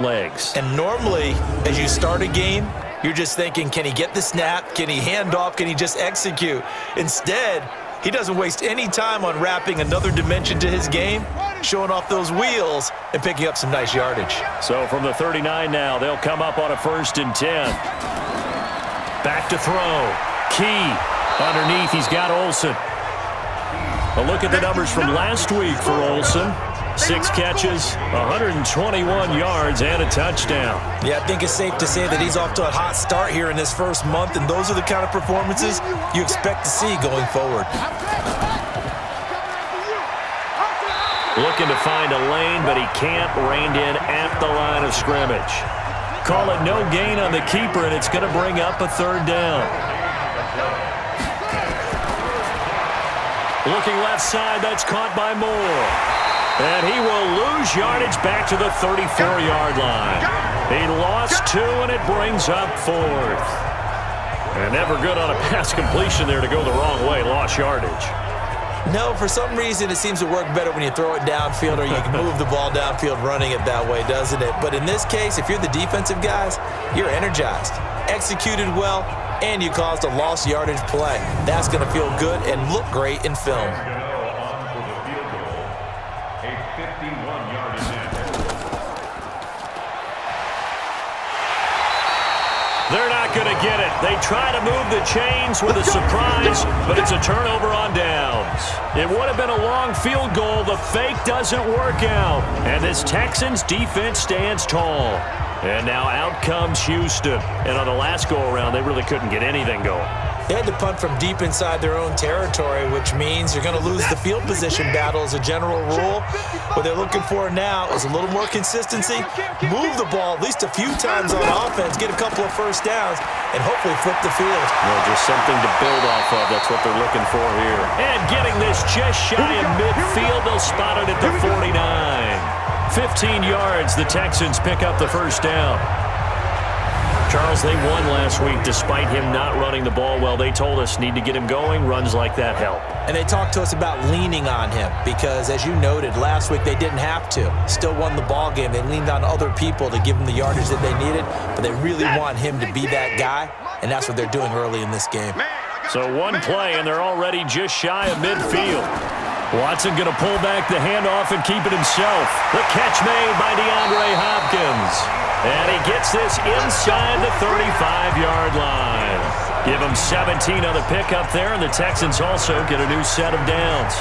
legs. And normally, as you start a game, you're just thinking, can he get the snap? Can he hand off? Can he just execute? Instead, he doesn't waste any time on wrapping another dimension to his game, showing off those wheels and picking up some nice yardage. So from the 39 now, they'll come up on a 1st and 10. Back to throw. Key. Underneath, he's got Olsen. A look at the numbers from last week for Olsen. 6 catches, 121 yards, and a touchdown. Yeah, I think it's safe to say that he's off to a hot start here in this first month, and those are the kind of performances you expect to see going forward. Looking to find a lane, but he can't. Reined in at the line of scrimmage. Call it no gain on the keeper, and it's going to bring up a 3rd down. Looking left side, that's caught by Moore. And he will lose yardage back to the 34-yard line. He lost 2, and it brings up 4th. And never good on a pass completion there to go the wrong way. Lost yardage. No, for some reason it seems to work better when you throw it downfield or you can move the ball downfield running it that way, doesn't it? But in this case, if you're the defensive guys, you're energized, executed well, and you caused a lost yardage play. That's going to feel good and look great in film. They're not going to get it. They try to move the chains with a surprise, but it's a turnover on downs. It would have been a long field goal. The fake doesn't work out. And this Texans defense stands tall. And now out comes Houston. And on the last go-around, they really couldn't get anything going. They had to punt from deep inside their own territory, which means you're going to lose the field position battle as a general rule. What they're looking for now is a little more consistency, move the ball at least a few times on offense, get a couple of first downs, and hopefully flip the field. Well, just something to build off of. That's what they're looking for here. And getting this just shy of midfield, they'll spot it at the 49. 15 yards, the Texans pick up the first down. Charles, they won last week despite him not running the ball well. They told us need to get him going. Runs like that help. And they talked to us about leaning on him because, as you noted, last week they didn't have to. Still won the ball game. They leaned on other people to give them the yardage that they needed, but they really want him to be that guy, and that's what they're doing early in this game. So one play, and they're already just shy of midfield. Watson going to pull back the handoff and keep it himself. The catch made by DeAndre Hopkins. And he gets this inside the 35-yard line. Give him 17 on the pickup there, and the Texans also get a new set of downs.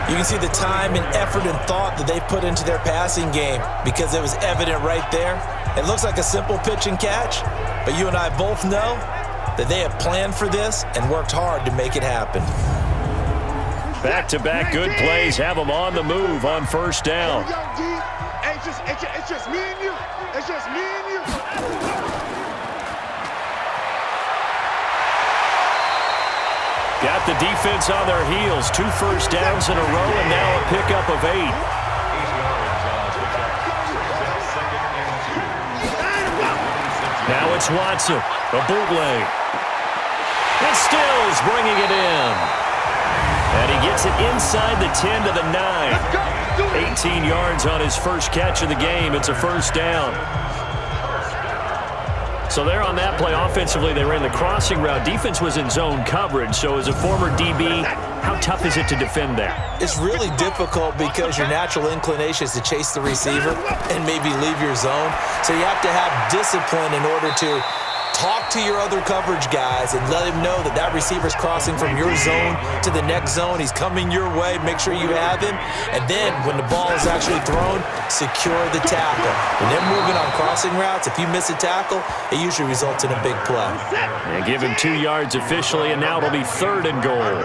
You can see the time and effort and thought that they put into their passing game because it was evident right there. It looks like a simple pitch and catch, but you and I both know that they have planned for this and worked hard to make it happen. Back-to-back good plays have them on the move on first down. It's just me and you. It's just me and you. Got the defense on their heels. 2 first downs in a row, and now a pickup of 8. Now it's Watson. A bootleg. And Stills bringing it in. And he gets it inside the 10 to the 9. 18 yards on his first catch of the game. It's a first down. So there on that play, offensively, they ran the crossing route. Defense was in zone coverage. So as a former DB, how tough is it to defend that? It's really difficult because your natural inclination is to chase the receiver and maybe leave your zone. So you have to have discipline in order to talk to your other coverage guys and let him know that that receiver's crossing from your zone to the next zone. He's coming your way. Make sure you have him. And then when the ball is actually thrown, secure the tackle. When they're moving on crossing routes, if you miss a tackle, it usually results in a big play. And give him 2 yards officially, and now it'll be 3rd and goal.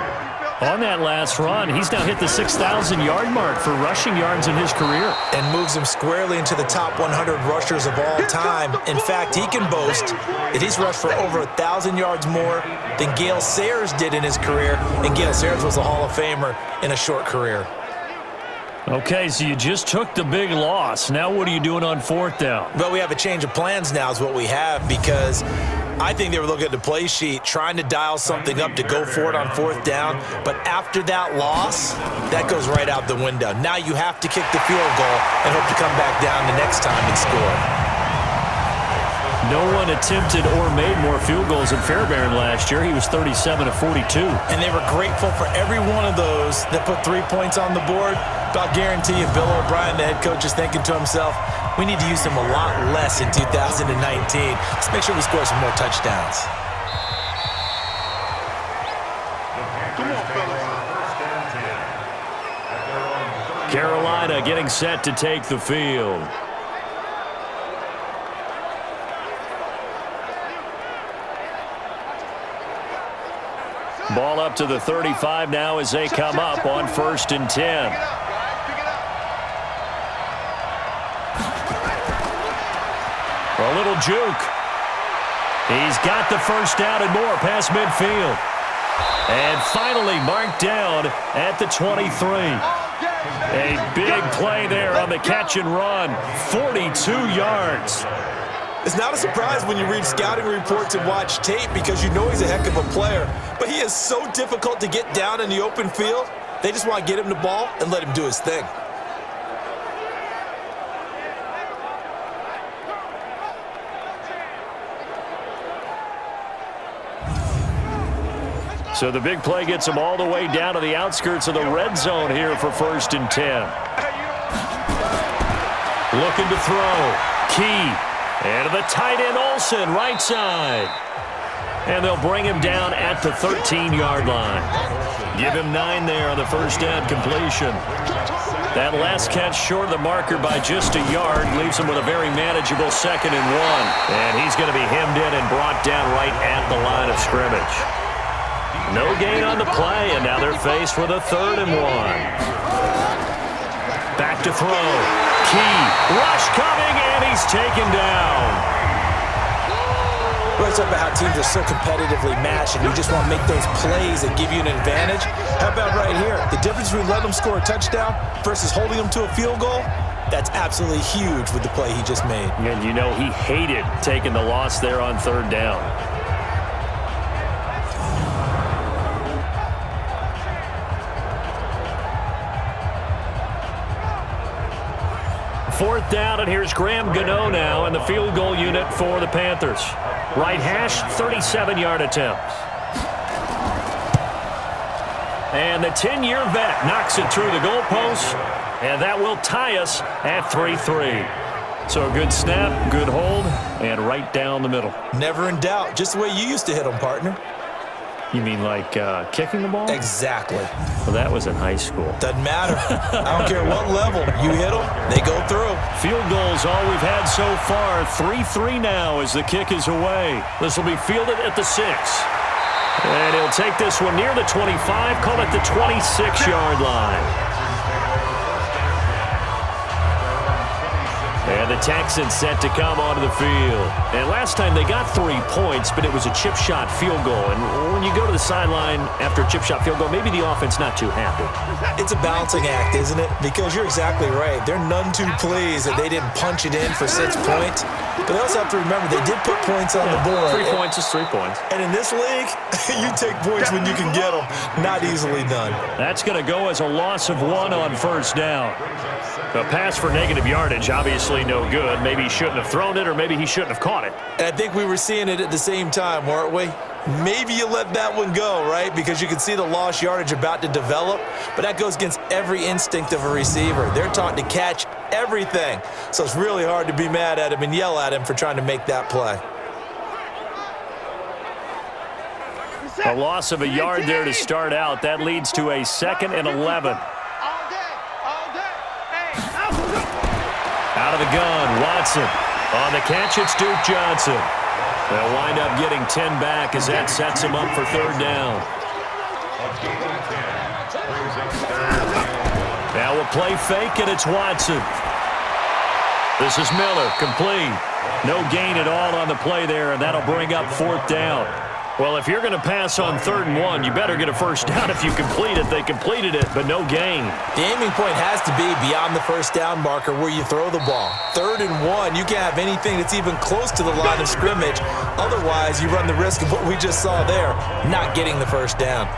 On that last run, he's now hit the 6,000-yard mark for rushing yards in his career. And moves him squarely into the top 100 rushers of all time. In fact, he can boast that he's rushed for over 1,000 yards more than Gale Sayers did in his career. And Gale Sayers was a Hall of Famer in a short career. Okay, so you just took the big loss. Now what are you doing on 4th down? Well, we have a change of plans now is what we have because I think they were looking at the play sheet, trying to dial something up to go for it on 4th down. But after that loss, that goes right out the window. Now you have to kick the field goal and hope to come back down the next time and score. No one attempted or made more field goals than Fairbairn last year. He was 37 of 42. And they were grateful for every one of those that put 3 points on the board. But I'll guarantee you, Bill O'Brien, the head coach, is thinking to himself, we need to use him a lot less in 2019. Let's make sure we score some more touchdowns. Come on, fellas. Carolina getting set to take the field. Ball up to the 35 now as they come up on 1st and 10. A little juke. He's got the first down and more past midfield. And finally marked down at the 23. A big play there on the catch and run. 42 yards. It's not a surprise when you read scouting reports and watch tape because you know he's a heck of a player. But he is so difficult to get down in the open field. They just want to get him the ball and let him do his thing. So the big play gets him all the way down to the outskirts of the red zone here for 1st and 10. Looking to throw. Key. And to the tight end, Olsen, right side. And they'll bring him down at the 13-yard line. Give him 9 there on the first down completion. That last catch short of the marker by just a yard leaves him with a very manageable 2nd and 1. And he's going to be hemmed in and brought down right at the line of scrimmage. No gain on the play, and now they're faced with a 3rd and 1. Back to throw. Key. Rush coming, and he's taken down. We're talking about how teams are so competitively matched, and you just want to make those plays that give you an advantage. How about right here? The difference between letting them score a touchdown versus holding them to a field goal, that's absolutely huge with the play he just made. And you know he hated taking the loss there on 3rd down. Fourth down, and here's Graham Gano now in the field goal unit for the Panthers. Right hash, 37-yard attempt. And the 10-year vet knocks it through the goalpost, and that will tie us at 3-3. So a good snap, good hold, and right down the middle. Never in doubt. Just the way you used to hit them, partner. You mean like kicking the ball? Exactly. Well, that was in high school. Doesn't matter. I don't care what level. You hit them, they go through. Field goals all we've had so far. 3-3 now as the kick is away. This will be fielded at the 6. And he'll take this one near the 25, call it the 26-yard line. And the Texans set to come onto the field. And last time they got 3 points, but it was a chip shot field goal. And when you go to the sideline after a chip shot field goal, maybe the offense not too happy. It's a balancing act, isn't it? Because you're exactly right. They're none too pleased that they didn't punch it in for 6 points. But they also have to remember they did put points on the board. 3 points is 3 points. And in this league, you take points when you can get them. Not easily done. That's going to go as a loss of 1 on first down. The pass for negative yardage, obviously no good. Maybe he shouldn't have thrown it, or maybe he shouldn't have caught it. And I think we were seeing it at the same time, weren't we? Maybe you let that one go, right? Because you can see the lost yardage about to develop. But that goes against every instinct of a receiver. They're taught to catch everything. So it's really hard to be mad at him and yell at him for trying to make that play. A loss of a yard there to start out. That leads to a 2nd and 11. Out of the gun, Watson. On the catch, it's Duke Johnson. They'll wind up getting 10 back as that sets him up for 3rd down. Now we'll play fake, and it's Watson. This is Miller, complete. No gain at all on the play there, and that'll bring up 4th down. Well, if you're going to pass on 3rd and 1, you better get a first down if you complete it. They completed it, but no gain. The aiming point has to be beyond the first down marker where you throw the ball. 3rd and 1, you can't have anything that's even close to the line of scrimmage. Otherwise, you run the risk of what we just saw there, not getting the first down.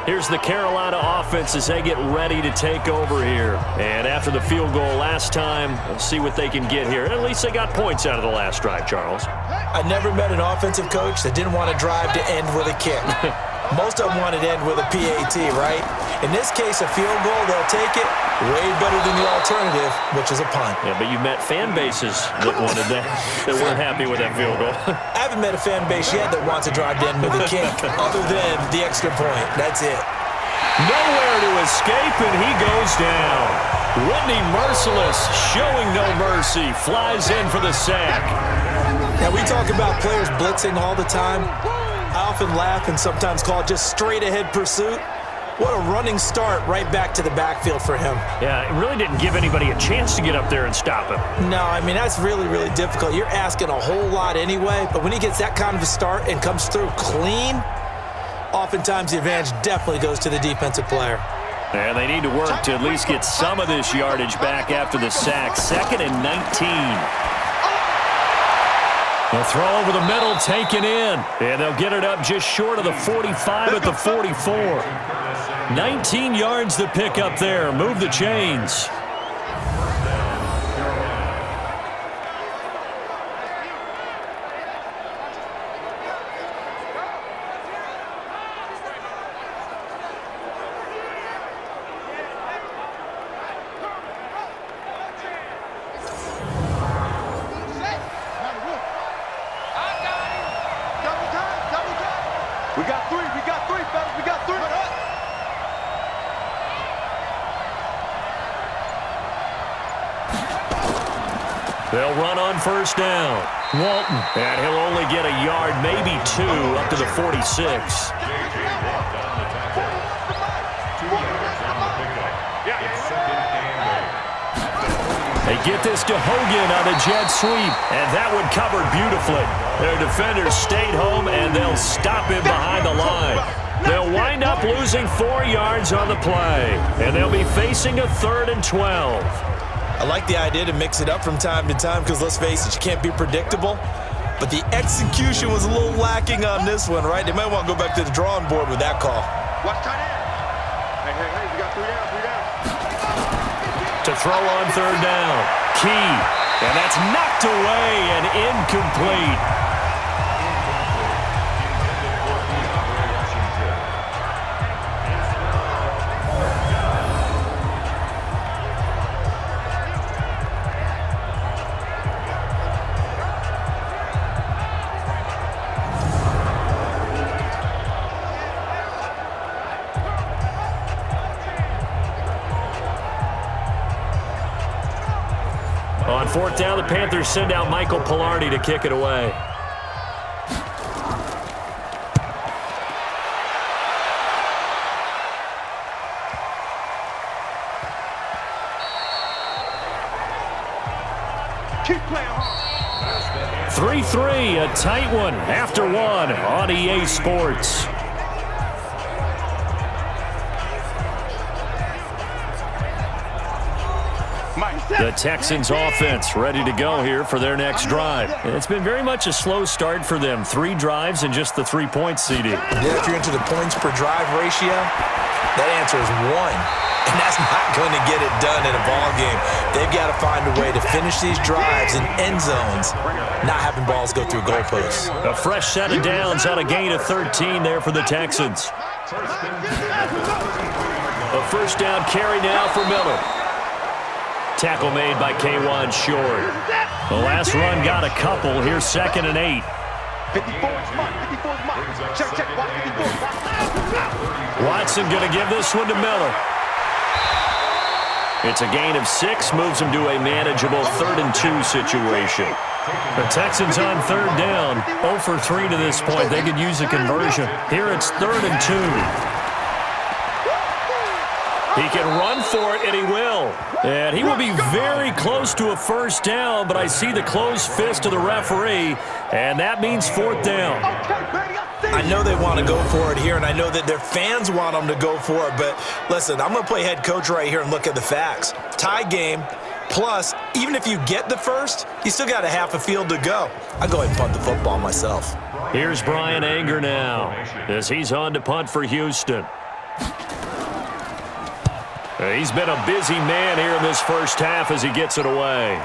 Here's the Carolina offense as they get ready to take over here. And after the field goal last time, let's see what they can get here. At least they got points out of the last drive, Charles. I never met an offensive coach that didn't want to drive to end with a kick. Most of them wanted to end with a PAT, right? In this case, a field goal, they'll take it. Way better than the alternative, which is a punt. Yeah, but you met fan bases that wanted that weren't happy with that field goal. I haven't met a fan base yet that wants to drive to end with a kick, other than the extra point. That's it. Nowhere to escape, and he goes down. Whitney Merciless, showing no mercy, flies in for the sack. Now, we talk about players blitzing all the time. I often laugh and sometimes call it just straight-ahead pursuit. What a running start right back to the backfield for him. Yeah, it really didn't give anybody a chance to get up there and stop him. No, I mean, that's really, really difficult. You're asking a whole lot anyway, but when he gets that kind of a start and comes through clean, oftentimes the advantage definitely goes to the defensive player. And they need to work to at least get some of this yardage back after the sack. 2nd and 19. The throw over the middle, taken in. And they'll get it up just short of the 45 at the 44. 19 yards to pick up there. Move the chains. They'll run on first down. Walton, and he'll only get a yard, maybe 2, up to the 46. They get this to Hogan on the jet sweep, and that one covered beautifully. Their defenders stayed home, and they'll stop him behind the line. They'll wind up losing 4 yards on the play, and they'll be facing a 3rd and 12. I like the idea to mix it up from time to time because, let's face it, you can't be predictable. But the execution was a little lacking on this one, right? They might want to go back to the drawing board with that call. Watch tight end. Hey, we got 3 down. To throw on 3rd down. Key. And that's knocked away and incomplete. On 4th down, the Panthers send out Michael Pilardi to kick it away. Keep playing hard. 3-3, a tight one after 1 on EA Sports. The Texans offense ready to go here for their next drive. It's been very much a slow start for them. 3 drives and just the 3 points, CD. Yeah, if you're into the points per drive ratio, that answer is 1. And that's not going to get it done in a ball game. They've got to find a way to finish these drives in end zones, not having balls go through goalposts. A fresh set of downs on a gain of 13 there for the Texans. A first down carry now for Miller. Tackle made by K1 short. The last run got a couple. Here's 2nd and 8. 54's mark. Check. Watch 54. Watson going to give this one to Miller. It's a gain of 6. Moves him to a manageable 3rd and 2 situation. The Texans on 3rd down. 0 for 3 to this point. They could use a conversion. Here it's 3rd and 2. He can run for it, and he will. And he will be very close to a first down, but I see the closed fist of the referee, and that means 4th down. Okay, baby, I know they want to go for it here, and I know that their fans want them to go for it, but listen, I'm going to play head coach right here and look at the facts. Tie game, plus, even if you get the first, you still got a half a field to go. I'll go ahead and punt the football myself. Here's Brian Anger now as he's on to punt for Houston. He's been a busy man here in this first half as he gets it away.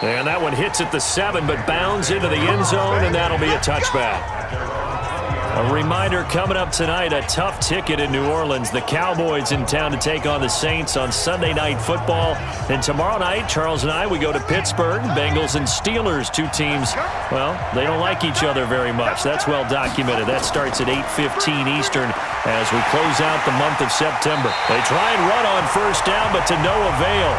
And that one hits at the 7, but bounds into the end zone, and that'll be a touchback. A reminder coming up tonight, a tough ticket in New Orleans. The Cowboys in town to take on the Saints on Sunday Night Football. And tomorrow night, Charles and I, we go to Pittsburgh. Bengals and Steelers, two teams, well, they don't like each other very much. That's well documented. That starts at 8:15 Eastern as we close out the month of September. They try and run on first down, but to no avail.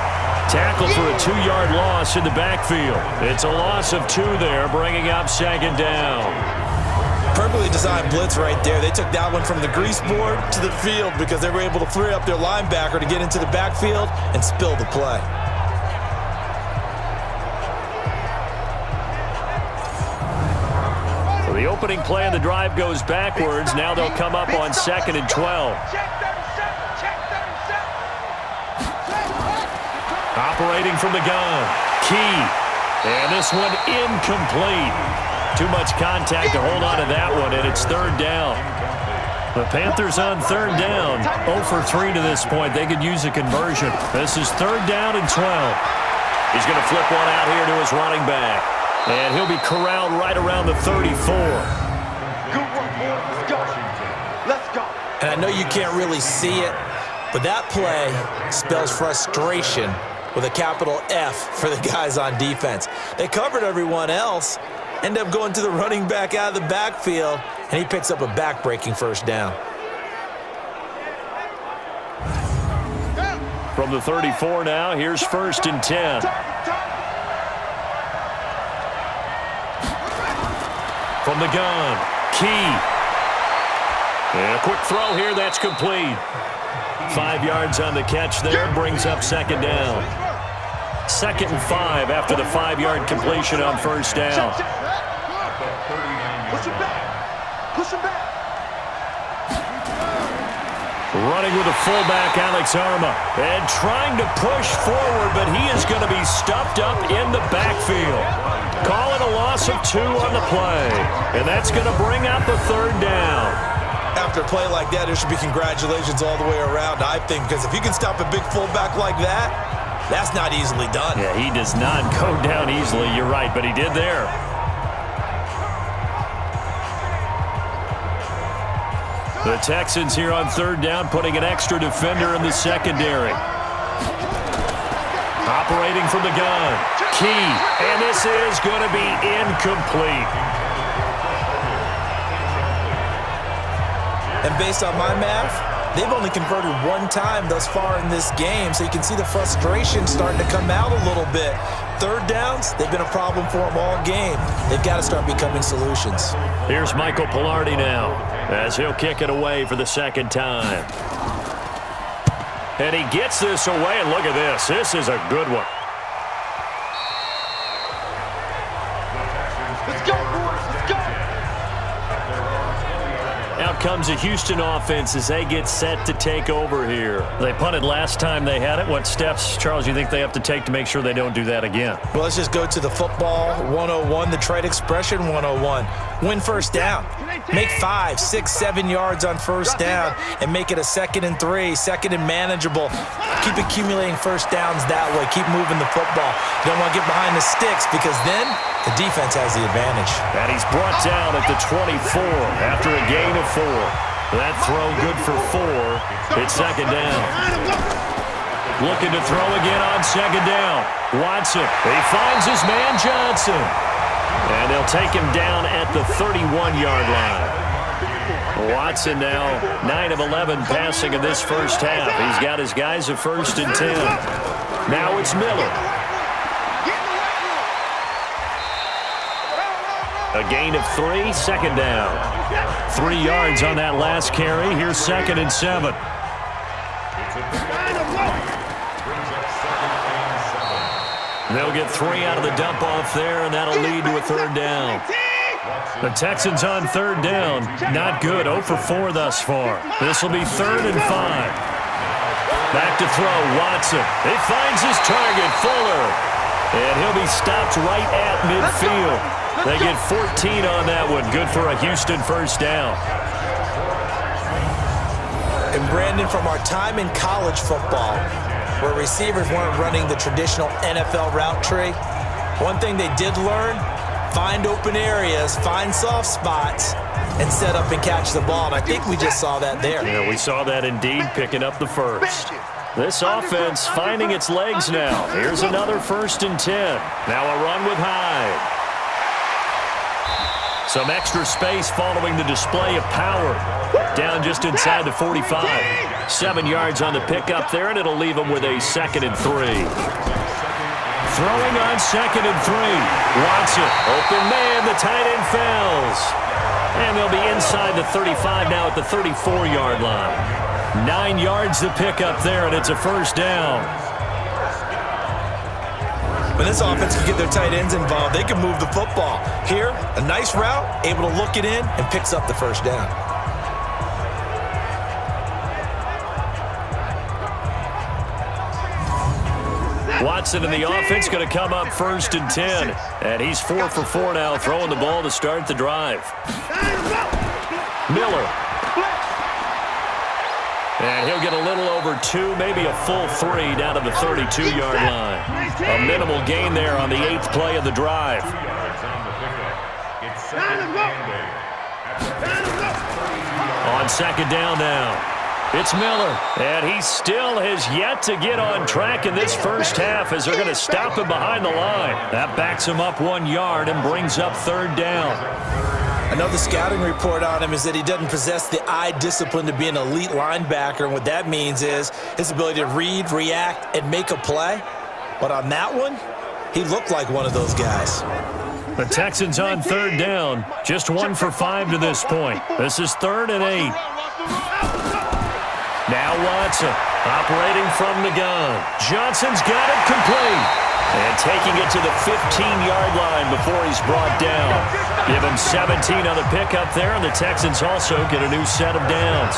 Tackle for a 2-yard loss in the backfield. It's a loss of 2 there, bringing up second down. Perfectly designed blitz right there. They took that one from the grease board to the field because they were able to free up their linebacker to get into the backfield and spill the play. So the opening play of the drive goes backwards. Now they'll come up on 2nd and 12. Operating from the gun. Key. And this one incomplete. Too much contact to hold on to that one, and it's 3rd down. The Panthers on 3rd down. 0 for 3 to this point. They could use a conversion. This is 3rd down and 12. He's going to flip one out here to his running back. And he'll be corralled right around the 34. Good work, boy. Let's go. Let's go. And I know you can't really see it, but that play spells frustration with a capital F for the guys on defense. They covered everyone else, end up going to the running back out of the backfield, and he picks up a back-breaking first down. From the 34 now, here's 1st and 10. From the gun, Key. And a quick throw here, that's complete. 5 yards on the catch there, brings up second down. 2nd and 5 after the 5-yard completion on first down. Push him back. Push him back. Running with a fullback, Alex Arma. And trying to push forward, but he is going to be stuffed up in the backfield. Call it a loss of 2 on the play. And that's going to bring up a 3rd down. After a play like that, there should be congratulations all the way around, I think, because if you can stop a big fullback like that, that's not easily done. Yeah, he does not go down easily. You're right, but he did there. The Texans here on 3rd down, putting an extra defender in the secondary. Operating from the gun. Key. And this is going to be incomplete. And based on my math, they've only converted 1 time thus far in this game, so you can see the frustration starting to come out a little bit. 3rd downs, they've been a problem for them all game. They've got to start becoming solutions. Here's Michael Pilardi now as he'll kick it away for the 2nd time. And he gets this away, and look at this. This is a good one. Let's go, boys. Let's go. Out comes a Houston offense as they get set to take over here. They punted last time they had it. What steps, Charles, you think they have to take to make sure they don't do that again? Well, let's just go to the football 101, the trade expression 101. Win first down. Make 5, 6, 7 yards on first down and make it a 2nd and 3, 2nd and manageable. Keep accumulating first downs that way. Keep moving the football. You don't want to get behind the sticks because then the defense has the advantage. And he's brought down at the 24 after a gain of 4. That throw good for 4. It's 2nd down. Looking to throw again on 2nd down. Watson. He finds his man Johnson. And they'll take him down at the 31-yard line. Watson now 9 of 11 passing in this first half. He's got his guys at 1st and 10. Now it's Miller. A gain of 3, 2nd down. 3 yards on that last carry. Here's 2nd and 7. They'll get 3 out of the dump-off there, and that'll lead to a 3rd down. The Texans on third down. Not good. 0 for 4 thus far. This will be 3rd and 5. Back to throw. Watson. He finds his target, Fuller. And he'll be stopped right at midfield. They get 14 on that one. Good for a Houston first down. And Brandon, from our time in college football, where receivers weren't running the traditional NFL route tree, one thing they did learn, find open areas, find soft spots, and set up and catch the ball. And I think we just saw that there. Yeah, we saw that indeed, picking up the first. This offense finding its legs now. Here's another 1st and 10. Now a run with Hyde. Some extra space following the display of power. Down just inside the 45. 7 yards on the pickup there, and it'll leave them with a 2nd and 3. Throwing on 2nd and 3. Watson, open man, the tight end fails. And they'll be inside the 35 now at the 34-yard line. 9 yards to pick up there, and it's a first down. When this offense can get their tight ends involved, they can move the football. Here, a nice route, able to look it in, and picks up the first down. Watson in the offense going to come up 1st and 10. And he's 4 for 4 now, throwing the ball to start the drive. Miller. And he'll get a little over 2, maybe a full 3 down to the 32-yard line. A minimal gain there on the 8th play of the drive. On 2nd down now. It's Miller, and he still has yet to get on track in this first half as they're going to stop him behind the line. That backs him up 1 yard and brings up 3rd down. Another scouting report on him is that he doesn't possess the eye discipline to be an elite linebacker, and what that means is his ability to read, react, and make a play. But on that one, he looked like one of those guys. The Texans on 3rd down, just 1 for 5 to this point. This is 3rd and 8. Now Watson, operating from the gun. Johnson's got it complete. And taking it to the 15-yard line before he's brought down. Give him 17 on the pickup there, and the Texans also get a new set of downs.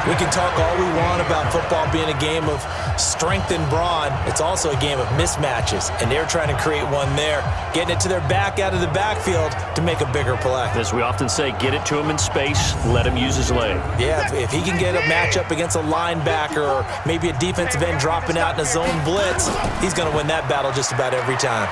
We can talk all we want about football being a game of strength and brawn. It's also a game of mismatches, and they're trying to create one there, getting it to their back out of the backfield to make a bigger play. As we often say, get it to him in space, let him use his leg. Yeah, if he can get a matchup against a linebacker or maybe a defensive end dropping out in a zone blitz, he's going to win that battle just about every time.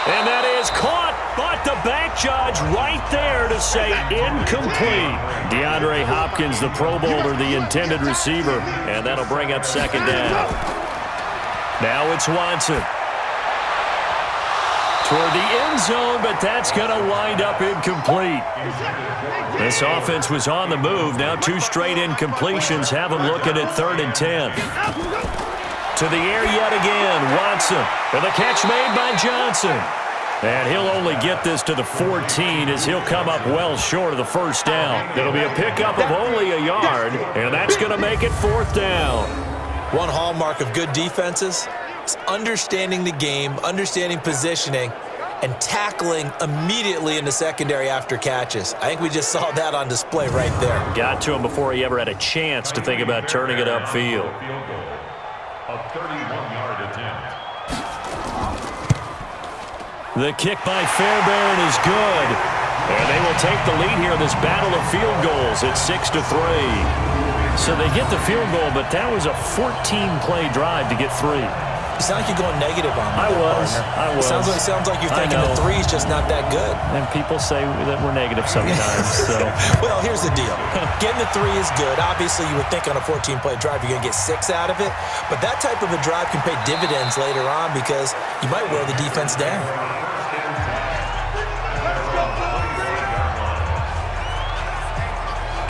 And that is caught, but the back judge right there to say incomplete. DeAndre Hopkins, the Pro Bowler, the intended receiver, and that'll bring up 2nd down. Now it's Watson. Toward the end zone, but that's going to wind up incomplete. This offense was on the move. Now 2 straight incompletions have them looking at 3rd and 10. To the air yet again, Watson. And the catch made by Johnson. And he'll only get this to the 14 as he'll come up well short of the first down. It'll be a pickup of only a yard, and that's going to make it 4th down. One hallmark of good defenses is understanding the game, understanding positioning, and tackling immediately in the secondary after catches. I think we just saw that on display right there. Got to him before he ever had a chance to think about turning it upfield. A 31-yard attempt. The kick by Fairbairn is good. And they will take the lead here in this battle of field goals at 6-3. So they get the field goal, but that was a 14-play drive to get 3. You sound like you're going negative on me. I was. Sounds like you're thinking the 3's just not that good. And people say that we're negative sometimes. So. Well, here's the deal. Getting the 3 is good. Obviously, you would think on a 14-play drive you're going to get 6 out of it. But that type of a drive can pay dividends later on because you might wear the defense down.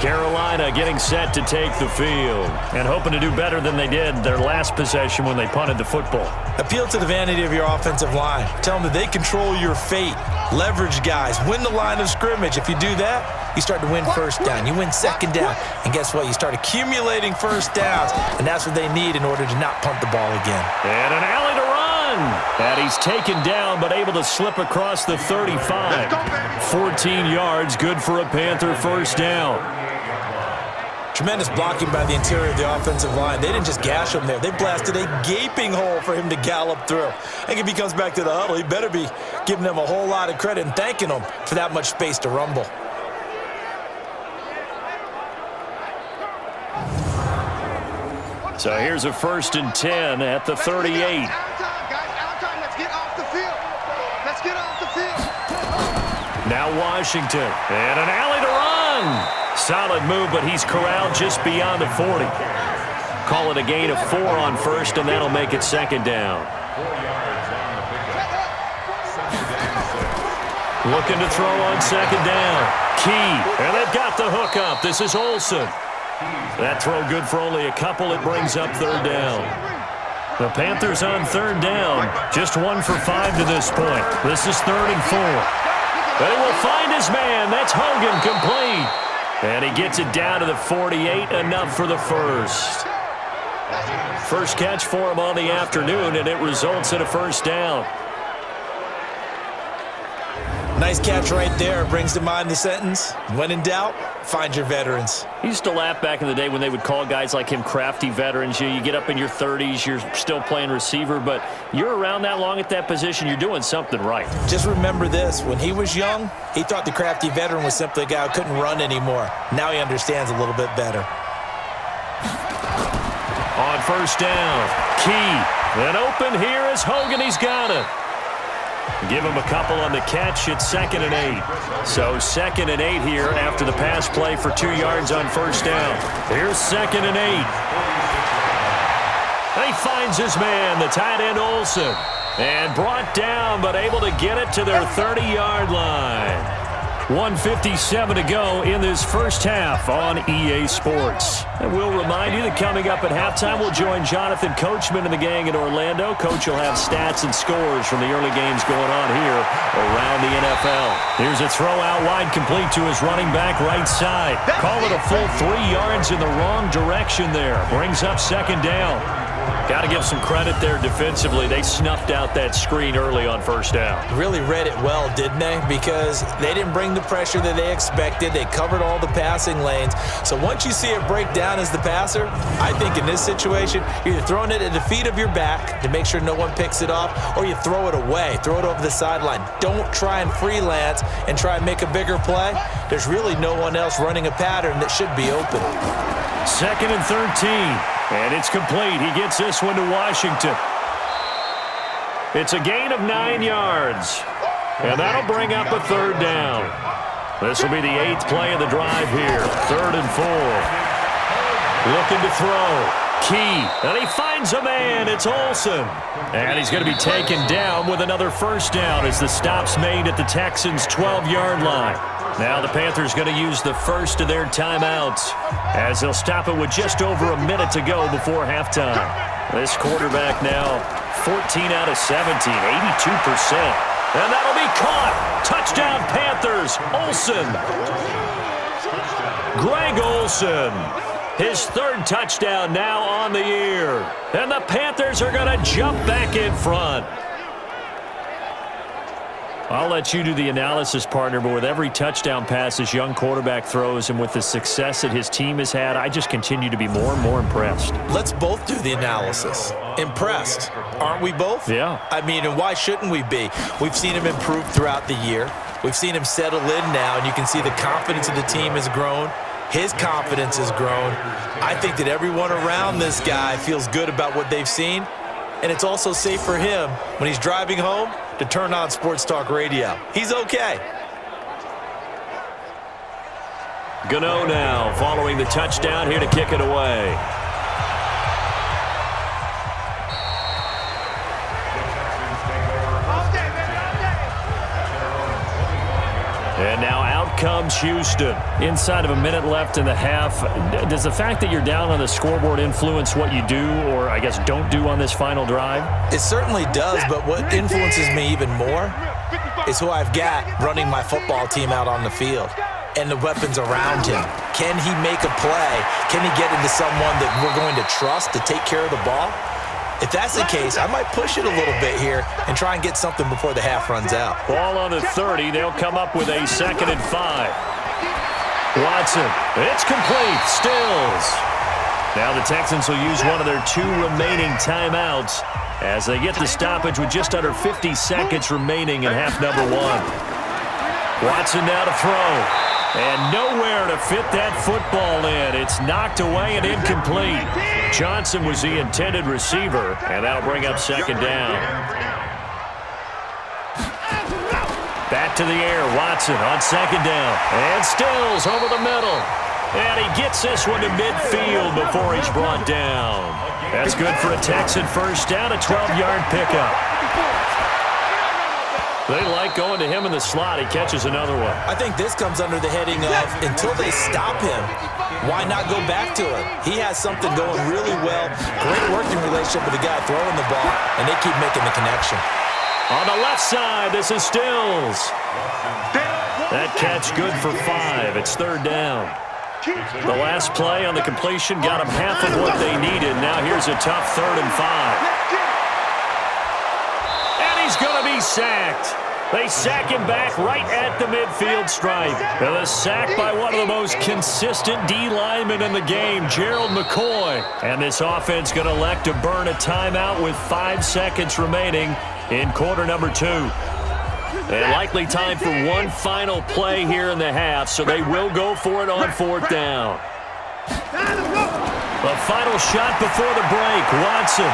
Carolina getting set to take the field and hoping to do better than they did their last possession when they punted the football. Appeal to the vanity of your offensive line. Tell them that they control your fate. Leverage guys. Win the line of scrimmage. If you do that, you start to win first down. You win 2nd down. And guess what? You start accumulating first downs. And that's what they need in order to not punt the ball again. And an alley to run. run. And he's taken down but able to slip across the 35. 14 yards, good for a Panther first down. Tremendous blocking by the interior of the offensive line. They didn't just gash him there. They blasted a gaping hole for him to gallop through. I think if he comes back to the huddle, he better be giving them a whole lot of credit and thanking them for that much space to rumble. So here's a 1st and 10 at the 38. Out of time, guys. Out of time. Let's get off the field. Let's get off the field. Now Washington. And an alley to run. Solid move, but he's corralled just beyond the 40. Call it a gain of 4 on first, and that'll make it 2nd down. Looking to throw on 2nd down. Key. And they've got the hook up. This is Olsen. That throw good for only a couple. It brings up 3rd down. The Panthers on 3rd down. Just 1 for 5 to this point. This is 3rd and 4. They will find his man. That's Hogan, complete. And he gets it down to the 48. Enough for the first. First catch for him on the afternoon, and it results in a 1st down. Nice catch right there. Brings to mind the sentence, when in doubt, find your veterans. He used to laugh back in the day when they would call guys like him crafty veterans. You get up in your 30s, you're still playing receiver, but you're around that long at that position, you're doing something right. Just remember this. When he was young, he thought the crafty veteran was simply a guy who couldn't run anymore. Now he understands a little bit better. On 1st down, Key. And open here is Hogan. He's got it. Give him a couple on the catch. It's 2nd and 8. So 2nd and 8 here after the pass play for 2 yards on 1st down. Here's 2nd and 8. And he finds his man, the tight end Olsen. And brought down, but able to get it to their 30-yard line. 1:57 to go in this first half on EA Sports. And we'll remind you that coming up at halftime, we'll join Jonathan Coachman and the gang in Orlando. Coach will have stats and scores from the early games going on here around the NFL. Here's a throw out wide, complete to his running back right side. Call it a full 3 yards in the wrong direction there. Brings up 2nd down. Got to give some credit there defensively. They snuffed out that screen early on 1st down. Really read it well, didn't they? Because they didn't bring the pressure that they expected. They covered all the passing lanes. So once you see it break down as the passer, I think in this situation, you're either throwing it at the feet of your back to make sure no one picks it off, or you throw it away, throw it over the sideline. Don't try and freelance and try and make a bigger play. There's really no one else running a pattern that should be open. 2nd and 13. And it's complete. He gets this one to Washington. It's a gain of 9 yards. And that'll bring up a 3rd down. This will be the 8th play of the drive here. 3rd and 4. Looking to throw. Key. And he finds a man. It's Olsen. And he's going to be taken down with another 1st down as the stop's made at the Texans' 12-yard line. Now the Panthers going to use the first of their timeouts as they'll stop it with just over a minute to go before halftime. This quarterback now 14 out of 17, 82%. And that'll be caught. Touchdown Panthers. Olsen. Greg Olsen. His 3rd touchdown now on the year. And the Panthers are going to jump back in front. I'll let you do the analysis, partner, but with every touchdown pass this young quarterback throws and with the success that his team has had, I just continue to be more and more impressed. Let's both do the analysis. Impressed. Aren't we both? Yeah. I mean, and why shouldn't we be? We've seen him improve throughout the year. We've seen him settle in now, and you can see the confidence of the team has grown. His confidence has grown. I think that everyone around this guy feels good about what they've seen, and it's also safe for him when he's driving home to turn on Sports Talk Radio. He's okay. Gano now following the touchdown here to kick it away. And now out comes Houston. Inside of a minute left in the half. Does the fact that you're down on the scoreboard influence what you do or, I guess, don't do on this final drive? It certainly does, but what influences me even more is who I've got running my football team out on the field and the weapons around him. Can he make a play? Can he get into someone that we're going to trust to take care of the ball? If that's the case, I might push it a little bit here and try and get something before the half runs out. Ball on the 30. They'll come up with a 2nd and 5. Watson, it's complete. Stills. Now the Texans will use one of their 2 remaining timeouts as they get the stoppage with just under 50 seconds remaining in half number 1. Watson now to throw. And nowhere to fit that football in. It's knocked away and incomplete. Johnson was the intended receiver, and that'll bring up 2nd down. Back to the air, Watson on 2nd down. And Stills over the middle. And he gets this one to midfield before he's brought down. That's good for a Texan first down, a 12-yard pickup. They like going to him in the slot. He catches another one. I think this comes under the heading of until they stop him, why not go back to him? He has something going really well. Great working relationship with the guy throwing the ball, and they keep making the connection. On the left side, this is Stills. That catch good for 5. It's 3rd down. The last play on the completion got them half of what they needed. Now here's a tough 3rd and 5. And he's going to be sacked. They sack him back right at the midfield stripe. And a sack by one of the most consistent D linemen in the game, Gerald McCoy. And this offense going to elect to burn a timeout with 5 seconds remaining in quarter number 2. And likely time for one final play here in the half, so they will go for it on 4th down. The final shot before the break, Watson.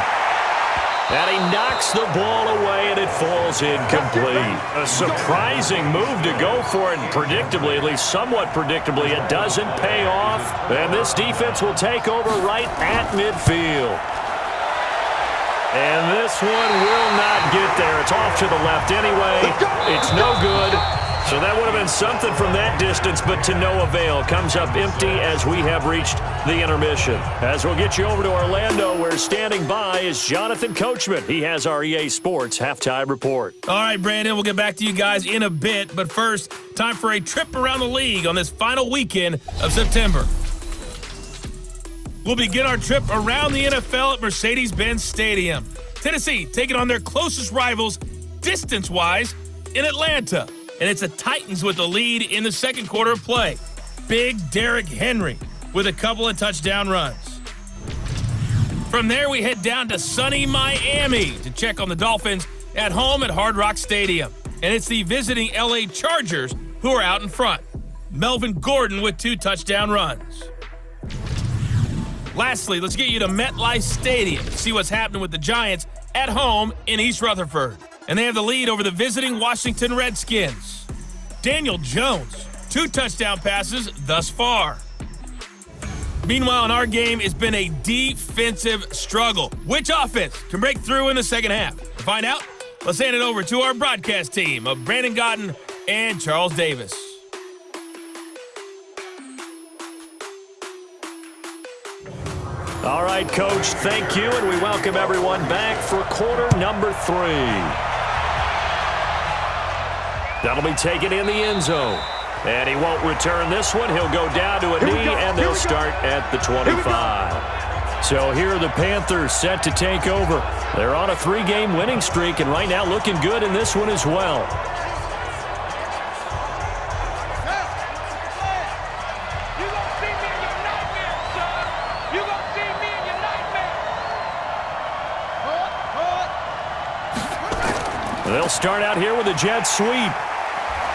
And he knocks the ball away, and it falls incomplete. A surprising move to go for it, and predictably, at least somewhat predictably, it doesn't pay off. And this defense will take over right at midfield. And this one will not get there. It's off to the left anyway. It's no good. So that would have been something from that distance, but to no avail. Comes up empty as we have reached the intermission. As we'll get you over to Orlando, where standing by is Jonathan Coachman. He has our EA Sports Halftime Report. All right, Brandon, we'll get back to you guys in a bit. But first, time for a trip around the league on this final weekend of September. We'll begin our trip around the NFL at Mercedes-Benz Stadium. Tennessee taking on their closest rivals, distance-wise, in Atlanta. And it's the Titans with the lead in the second quarter of play. Big Derrick Henry with a couple of touchdown runs. From there, we head down to sunny Miami to check on the Dolphins at home at Hard Rock Stadium. And it's the visiting LA Chargers who are out in front. Melvin Gordon with 2 touchdown runs. Lastly, let's get you to MetLife Stadium to see what's happening with the Giants at home in East Rutherford. And they have the lead over the visiting Washington Redskins. Daniel Jones, 2 touchdown passes thus far. Meanwhile, in our game, it's been a defensive struggle. Which offense can break through in the second half? To find out, let's hand it over to our broadcast team of Brandon Gotten and Charles Davis. All right, Coach, thank you, and we welcome everyone back for quarter number 3. That'll be taken in the end zone. And he won't return this one. He'll go down to a knee, and they'll start at the 25. So here are the Panthers set to take over. They're on a 3-game winning streak, and right now looking good in this one as well. They'll start out here with a jet sweep.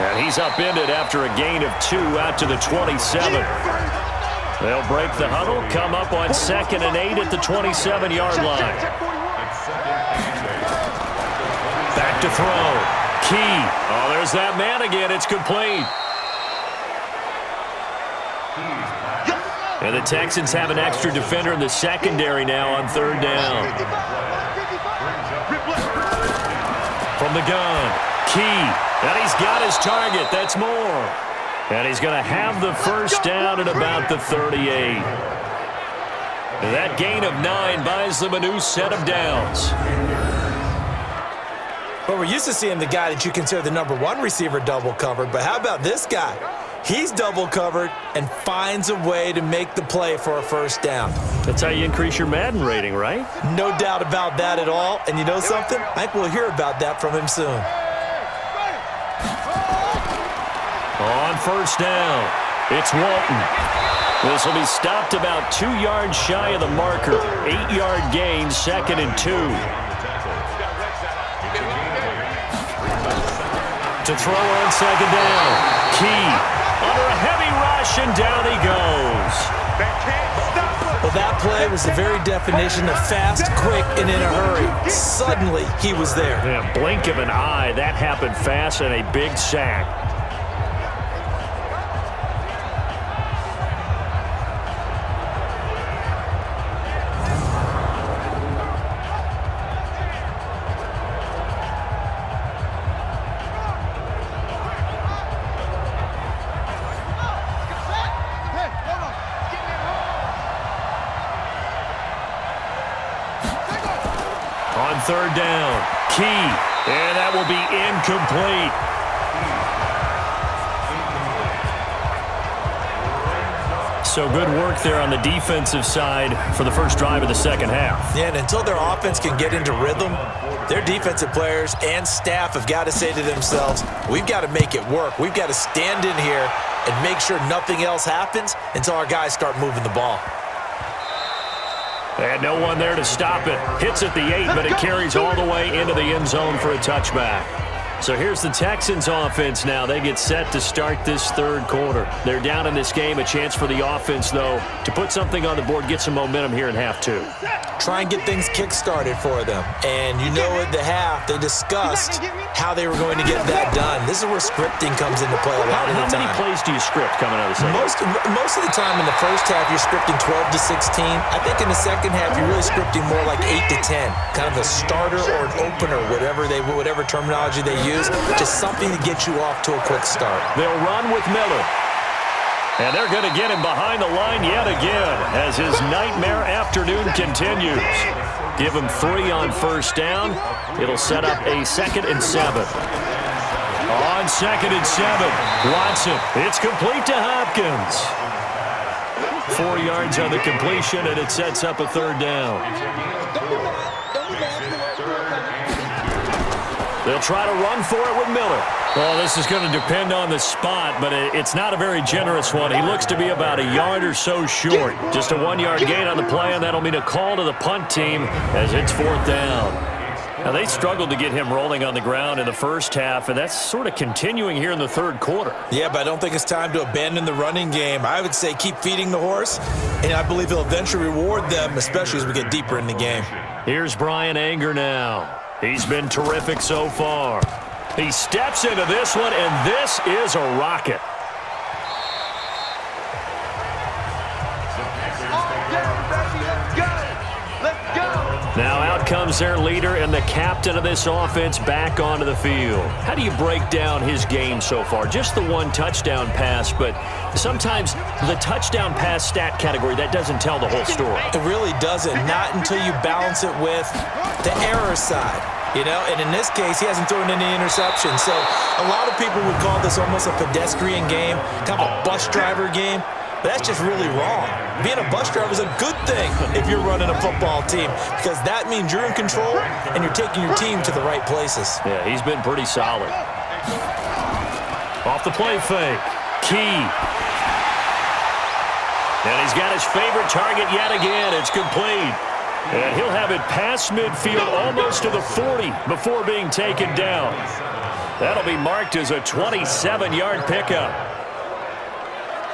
And he's upended after a gain of 2 out to the 27. They'll break the huddle, come up on 2nd and 8 at the 27-yard line. Back to throw. Key. Oh, there's that man again. It's complete. And the Texans have an extra defender in the secondary now on 3rd down. From the gun, Key, and he's got his target. That's more. And he's going to have the first down at about the 38. And that gain of 9 buys them a new set of downs. But we're used to seeing the guy that you consider the number 1 receiver double covered, but how about this guy? He's double covered and finds a way to make the play for a first down. That's how you increase your Madden rating, right? No doubt about that at all. And you know something? I think we'll hear about that from him soon. On first down, it's Walton. This will be stopped about 2 yards shy of the marker. 8-yard gain, 2nd and 2. To throw on 2nd down. Key under a heavy rush, and down he goes. Well, that play was the very definition of fast, quick, and in a hurry. Suddenly, he was there. Yeah, blink of an eye, that happened fast, and a big sack. On 3rd down, Key, and that will be incomplete. So good work there on the defensive side for the first drive of the second half. Yeah, and until their offense can get into rhythm, their defensive players and staff have got to say to themselves, we've got to make it work. We've got to stand in here and make sure nothing else happens until our guys start moving the ball. And no one there to stop it. Hits at the 8, but it carries all the way into the end zone for a touchback. So here's the Texans offense now. They get set to start this 3rd quarter. They're down in this game. A chance for the offense, though, to put something on the board, get some momentum here in half 2. Try and get things kick-started for them. And you know at the half, they discussed how they were going to get that done. This is where scripting comes into play a lot of the time. How many plays do you script coming out of the second? Most of the time in the first half, you're scripting 12 to 16. I think in the second half, you're really scripting more like 8 to 10. Kind of a starter or an opener, whatever terminology they use. Just something to get you off to a quick start. They'll run with Miller. And they're going to get him behind the line yet again as his nightmare afternoon continues. Give him 3 on first down. It'll set up a 2nd and 7. On 2nd and 7, Watson. It's complete to Hopkins. 4 yards on the completion, and it sets up a 3rd down. They'll try to run for it with Miller. Well, this is going to depend on the spot, but it's not a very generous one. He looks to be about a yard or so short. Just a 1-yard gain on the play, and that'll mean a call to the punt team as it's 4th down. Now, they struggled to get him rolling on the ground in the first half, and that's sort of continuing here in the 3rd quarter. Yeah, but I don't think it's time to abandon the running game. I would say keep feeding the horse, and I believe he'll eventually reward them, especially as we get deeper in the game. Here's Brian Anger now. He's been terrific so far. He steps into this one, and this is a rocket. Now out comes their leader and the captain of this offense back onto the field. How do you break down his game so far? Just the 1 touchdown pass, but sometimes the touchdown pass stat category, that doesn't tell the whole story. It really doesn't, not until you balance it with the error side. You know, and in this case, he hasn't thrown any interceptions. So a lot of people would call this almost a pedestrian game, kind of a bus driver game. But that's just really wrong. Being a bus driver is a good thing if you're running a football team, because that means you're in control and you're taking your team to the right places. Yeah, he's been pretty solid. Off the play fake. Key. And he's got his favorite target yet again. It's complete. And he'll have it past midfield almost to the 40 before being taken down. That'll be marked as a 27-yard pickup.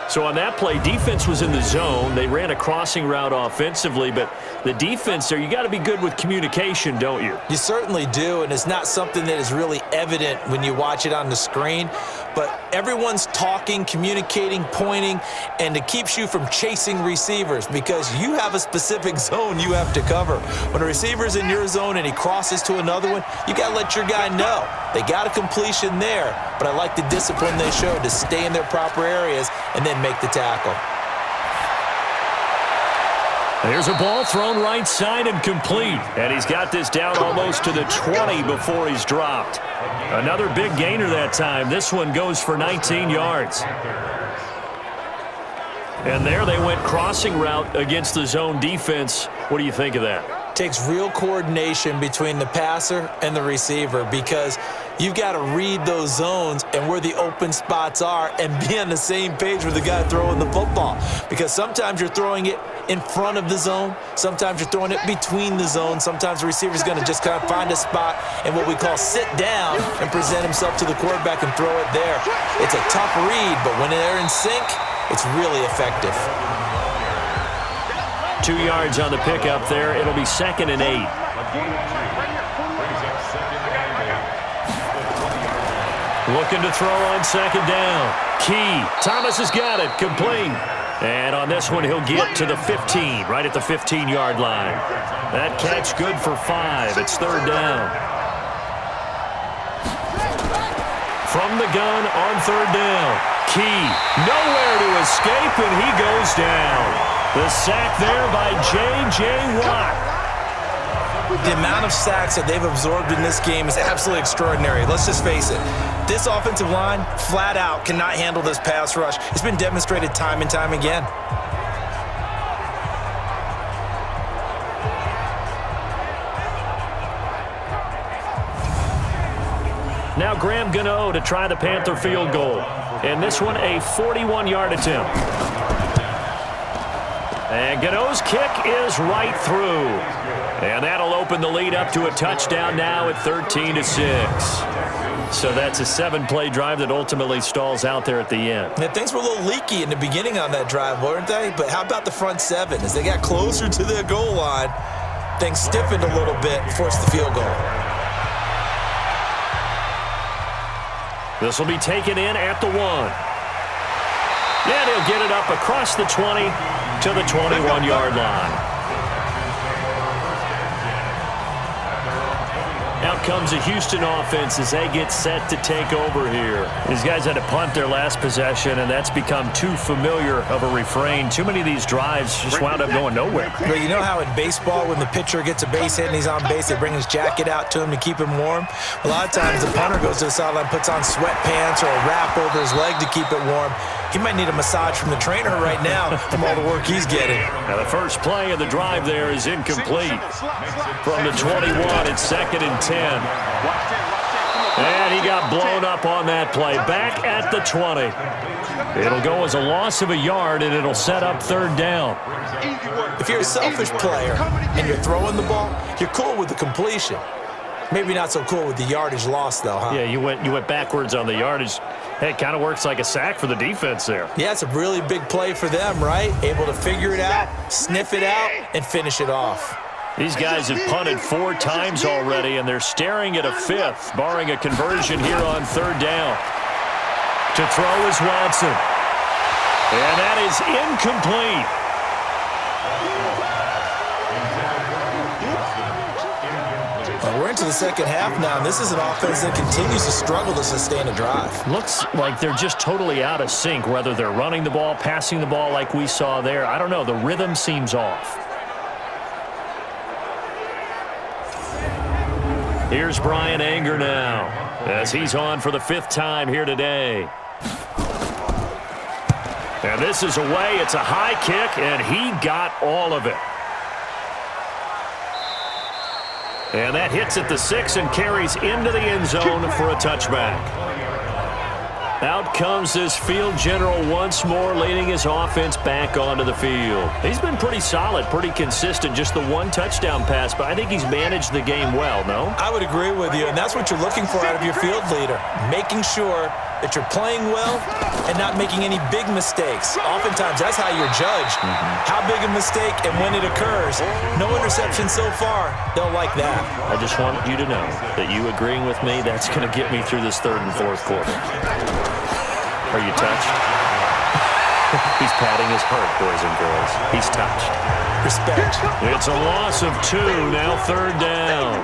So on that play, defense was in the zone. They ran a crossing route offensively, but the defense there, you got to be good with communication, don't you? You certainly do, and it's not something that is really evident when you watch it on the screen. But everyone's talking, communicating, pointing, and it keeps you from chasing receivers because you have a specific zone you have to cover. When a receiver's in your zone and he crosses to another one, you got to let your guy know. They got a completion there, but I like the discipline they showed to stay in their proper areas and then make the tackle. Here's a ball thrown right side and complete. And he's got this down almost to the 20 before he's dropped. Another big gainer that time. This one goes for 19 yards. And there they went crossing route against the zone defense. What do you think of that? Takes real coordination between the passer and the receiver because you've got to read those zones and where the open spots are and be on the same page with the guy throwing the football. Because sometimes you're throwing it in front of the zone. Sometimes you're throwing it between the zones. Sometimes the receiver's going to just kind of find a spot and what we call sit down and present himself to the quarterback and throw it there. It's a tough read, but when they're in sync, it's really effective. 2 yards on the pickup there. It'll be 2nd and 8. Looking to throw on 2nd down. Key. Thomas has got it. Complete. And on this one, he'll get to the 15, right at the 15-yard line. That catch good for 5. It's 3rd down. From the gun on 3rd down. Key. Nowhere to escape, and he goes down. The sack there by J.J. Watt. The amount of sacks that they've absorbed in this game is absolutely extraordinary. Let's just face it. This offensive line, flat out, cannot handle this pass rush. It's been demonstrated time and time again. Now Graham Gano to try the Panther field goal. And this one, a 41-yard attempt. And Gano's kick is right through. And that'll open the lead up to a touchdown now at 13-6. So that's a 7-play drive that ultimately stalls out there at the end. Yeah, things were a little leaky in the beginning on that drive, weren't they? But how about the front 7? As they got closer to their goal line, things stiffened a little bit and forced the field goal. This will be taken in at the 1. And he'll get it up across the 20 to the 21-yard line. Out comes a Houston offense as they get set to take over here. These guys had to punt their last possession, and that's become too familiar of a refrain. Too many of these drives just wound up going nowhere. Well, you know how in baseball, when the pitcher gets a base hit and he's on base, they bring his jacket out to him to keep him warm? A lot of times the punter goes to the sideline, puts on sweatpants or a wrap over his leg to keep it warm. He might need a massage from the trainer right now from all the work he's getting. Now the first play of the drive there is incomplete. From the 21, it's 2nd and 10. And he got blown up on that play. Back at the 20. It'll go as a loss of a yard, and it'll set up 3rd down. If you're a selfish player and you're throwing the ball, you're cool with the completion. Maybe not so cool with the yardage loss, though, huh? Yeah, you went backwards on the yardage. Hey, it kind of works like a sack for the defense there. Yeah, it's a really big play for them, right? Able to figure it out, sniff it out, and finish it off. These guys have punted 4 times already, and they're staring at a 5th, barring a conversion here on 3rd down. To throw is Watson. And that is incomplete. We're into the second half now, and this is an offense that continues to struggle to sustain a drive. Looks like they're just totally out of sync, whether they're running the ball, passing the ball like we saw there. I don't know. The rhythm seems off. Here's Brian Anger now, as he's on for the 5th time here today. And this is away. It's a high kick, and he got all of it. And that hits at the 6 and carries into the end zone for a touchback. Out comes this field general once more, leading his offense back onto the field. He's been pretty solid, pretty consistent, just the 1 touchdown pass, but I think he's managed the game well, no? I would agree with you, and that's what you're looking for out of your field leader, making sure that you're playing well and not making any big mistakes. Oftentimes, that's how you're judged. How big a mistake and when it occurs. No interception so far. They'll like that. I just want you to know that you agreeing with me, that's going to get me through this 3rd and 4th quarter. Are you touched? He's patting his heart, boys and girls. He's touched. Respect. It's a loss of 2, now 3rd down.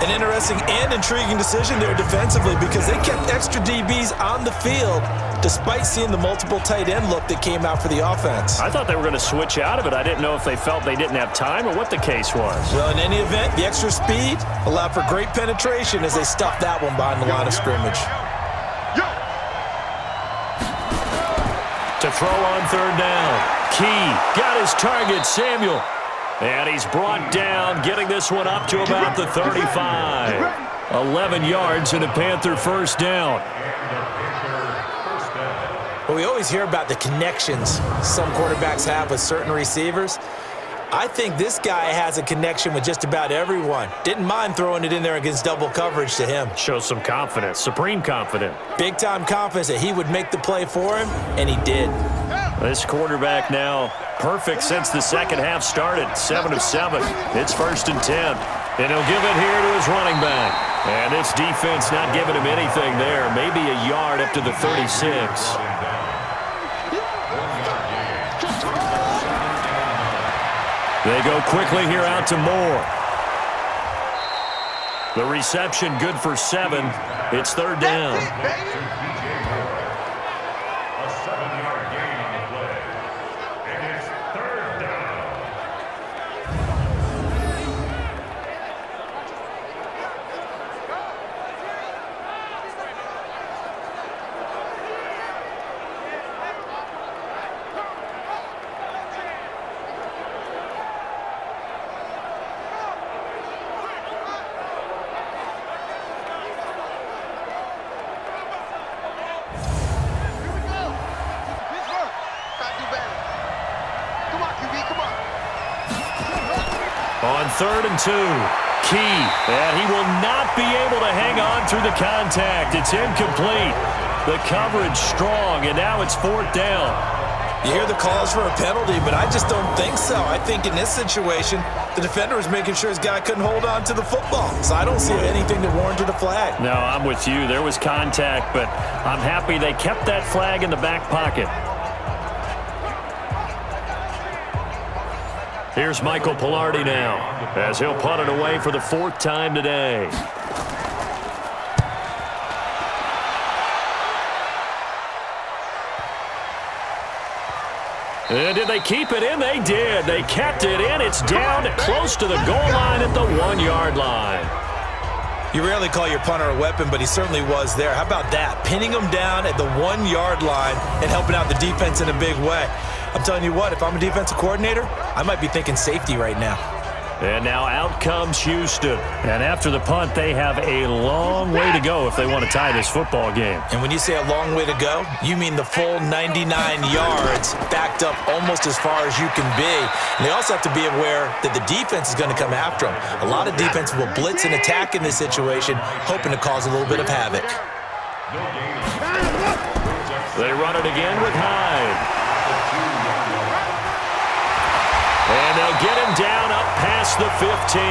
An interesting and intriguing decision there defensively because they kept extra DBs on the field despite seeing the multiple tight end look that came out for the offense. I thought they were going to switch out of it. I didn't know if they felt they didn't have time or what the case was. Well, in any event, the extra speed allowed for great penetration as they stuffed that one behind the line of scrimmage. To throw on 3rd down. Key got his target, Samuel. And he's brought down, getting this one up to about the 35. 11 yards and a Panther 1st down. Well, we always hear about the connections some quarterbacks have with certain receivers. I think this guy has a connection with just about everyone. Didn't mind throwing it in there against double coverage to him. Shows some confidence, supreme confidence. Big-time confidence that he would make the play for him, and he did. This quarterback now perfect since the second half started. 7 of 7. It's 1st and 10. And he'll give it here to his running back. And this defense not giving him anything there. Maybe a yard up to the 36. They go quickly here out to Moore. The reception good for 7. It's 3rd down. A 7-yard gain on the play. And it's 3rd down. On 3rd and 2, Key, and he will not be able to hang on through the contact. It's incomplete. The coverage strong, and now it's 4th down. You hear the calls for a penalty, but I just don't think so. I think in this situation, the defender was making sure his guy couldn't hold on to the football. So I don't see anything that warranted a flag. No, I'm with you. There was contact, but I'm happy they kept that flag in the back pocket. Here's Michael Pilardi now, as he'll punt it away for the 4th time today. And did they keep it in? They did. They kept it in. It's down close to the goal line at the 1-yard line. You rarely call your punter a weapon, but he certainly was there. How about that? Pinning him down at the 1-yard line and helping out the defense in a big way. I'm telling you what, if I'm a defensive coordinator, I might be thinking safety right now. And now out comes Houston. And after the punt, they have a long way to go if they want to tie this football game. And when you say a long way to go, you mean the full 99 yards backed up almost as far as you can be. And they also have to be aware that the defense is going to come after them. A lot of defense will blitz and attack in this situation, hoping to cause a little bit of havoc. They run it again with Hyde. And they'll get him down up past the 15.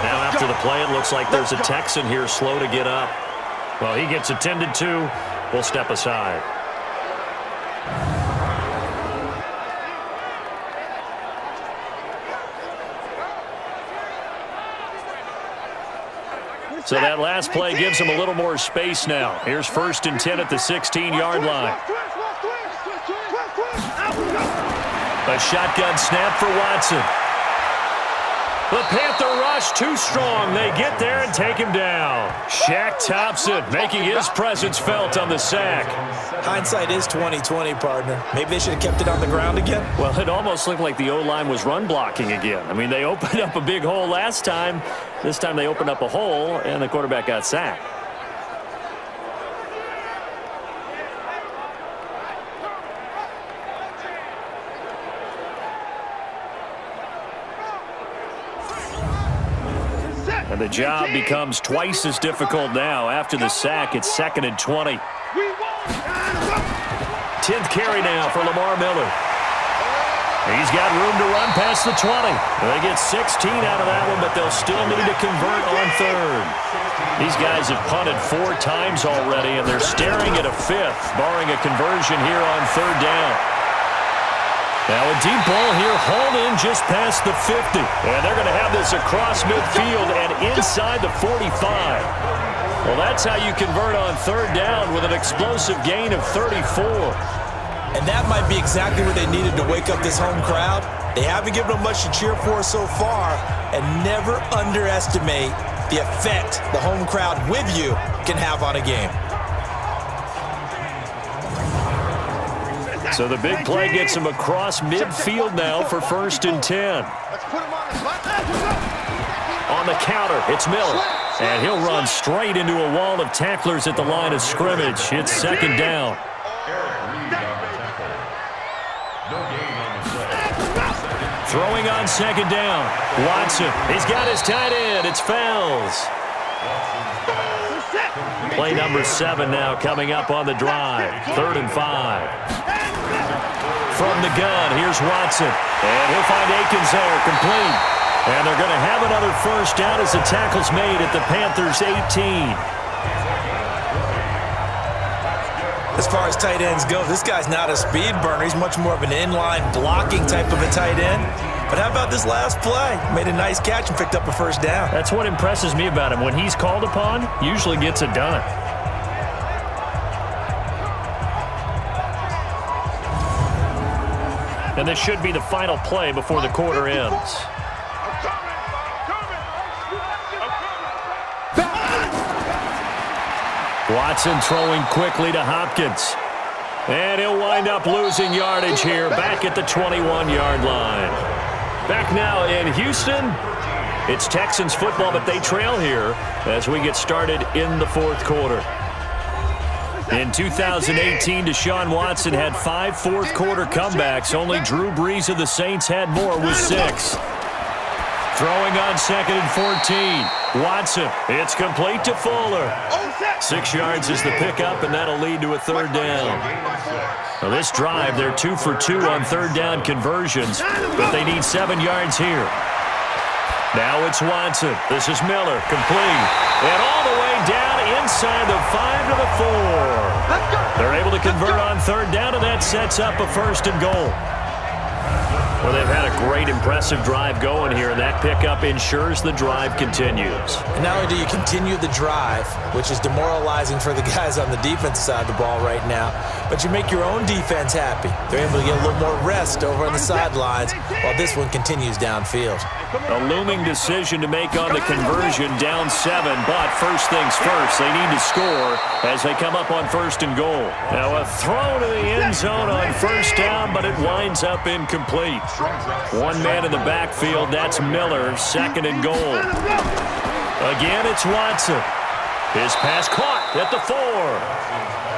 Now after the play, it looks like there's a Texan here slow to get up. Well, he gets attended to. We'll step aside. So that last play gives him a little more space now. Here's 1st and 10 at the 16-yard line. A shotgun snap for Watson. The Panther rush too strong. They get there and take him down. Shaq Thompson making his presence felt on the sack. Hindsight is 20/20, partner. Maybe they should have kept it on the ground again. Well, it almost looked like the O-line was run blocking again. I mean, they opened up a big hole last time. This time they opened up a hole, and the quarterback got sacked. And the job becomes twice as difficult now. After the sack, it's 2nd and 20. 10th carry now for Lamar Miller. He's got room to run past the 20. They get 16 out of that one, but they'll still need to convert on 3rd. These guys have punted 4 times already, and they're staring at a 5th, barring a conversion here on 3rd down. Now a deep ball here, hauled in just past the 50. And they're going to have this across midfield and inside the 45. Well, that's how you convert on third down with an explosive gain of 34. And that might be exactly what they needed to wake up this home crowd. They haven't given them much to cheer for so far, and never underestimate the effect the home crowd with you can have on a game. So the big play gets him across midfield now for 1st and 10. Let's put him on his butt. On the counter, it's Miller. And he'll run straight into a wall of tacklers at the line of scrimmage. It's 2nd down. Throwing on 2nd down. Watson, he's got his tight end. It's Fells. Play number 7 now coming up on the drive. 3rd and 5. From the gun, here's Watson. And he'll find Akins there, complete. And they're going to have another 1st down as the tackle's made at the Panthers' 18. As far as tight ends go, this guy's not a speed burner. He's much more of an inline blocking type of a tight end. But how about this last play? Made a nice catch and picked up a 1st down. That's what impresses me about him. When he's called upon, usually gets it done. And this should be the final play before the quarter ends. Watson throwing quickly to Hopkins. And he'll wind up losing yardage here back at the 21-yard line. Back now in Houston. It's Texans football, but they trail here as we get started in the 4th quarter. In 2018, Deshaun Watson had 5 fourth-quarter comebacks. Only Drew Brees of the Saints had more with 6. Throwing on 2nd and 14. Watson, it's complete to Fuller. 6 yards is the pickup, and that'll lead to a 3rd down. Now this drive, they're 2 for 2 on 3rd down conversions, but they need 7 yards here. Now it's Watson. This is Miller, complete. And all the way down inside the 5 to the 4. They're able to convert on 3rd down, and that sets up a 1st and goal. Well, they've had a great, impressive drive going here, and that pickup ensures the drive continues. And not only do you continue the drive, which is demoralizing for the guys on the defensive side of the ball right now, but you make your own defense happy. They're able to get a little more rest over on the sidelines while this one continues downfield. A looming decision to make on the conversion, down 7, but first things first, they need to score as they come up on 1st and goal. Now a throw to the end zone on 1st down, but it winds up incomplete. One man in the backfield, that's Miller, 2nd and goal. Again, it's Watson. His pass caught at the 4.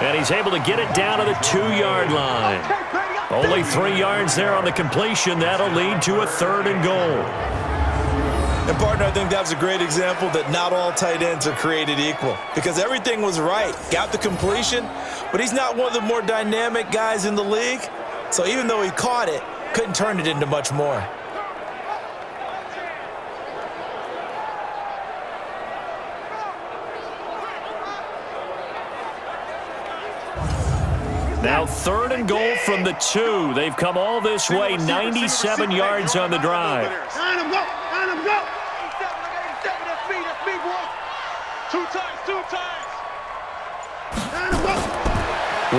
And he's able to get it down to the 2-yard line. Only 3 yards there on the completion. That'll lead to a 3rd and goal. And, partner, I think that's a great example that not all tight ends are created equal, because everything was right. Got the completion, but he's not one of the more dynamic guys in the league. So even though he caught it, couldn't turn it into much more. Now 3rd and goal from the 2. They've come all this way, 97 yards on the drive. Line him, go! Line him, go! 87, that's me, boy. 2 times. Line him, go!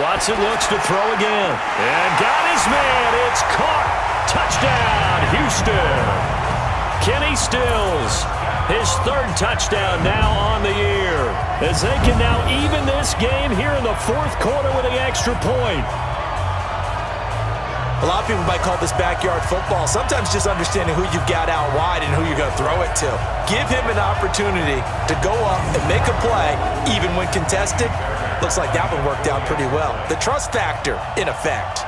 Watson looks to throw again. And got his man. It's caught. Touchdown, Houston. Kenny Stills, his 3rd touchdown now on the year, as they can now even this game here in the 4th quarter with an extra point. A lot of people might call this backyard football. Sometimes just understanding who you've got out wide and who you're going to throw it to. Give him an opportunity to go up and make a play, even when contested. Looks like that one worked out pretty well. The trust factor in effect.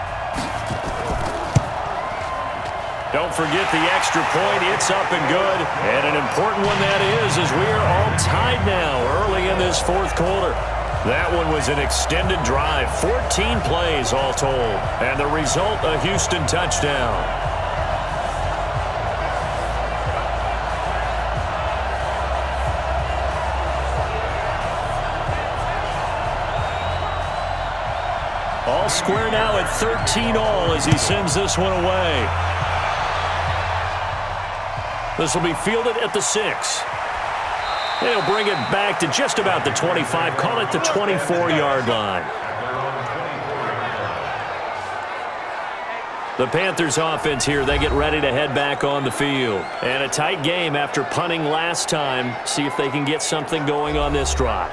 Don't forget the extra point. It's up and good. And an important one that is, as we are all tied now early in this 4th quarter. That one was an extended drive, 14 plays all told. And the result, a Houston touchdown. All all square now at 13-all as he sends this one away. This will be fielded at the 6. They'll bring it back to just about the 25, call it the 24-yard line. The Panthers offense here, they get ready to head back on the field. And a tight game after punting last time. See if they can get something going on this drive.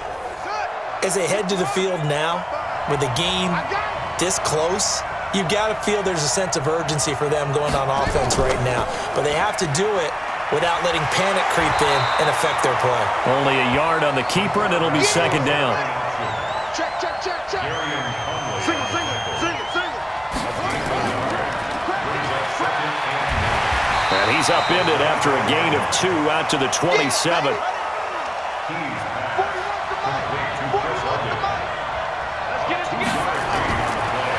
As they head to the field now, with the game this close, you've got to feel there's a sense of urgency for them going on offense right now. But they have to do it without letting panic creep in and affect their play. Only a yard on the keeper, and it'll be second down. Check, check, check, check. Single, single, single, single. And he's upended after a gain of 2 out to the 27.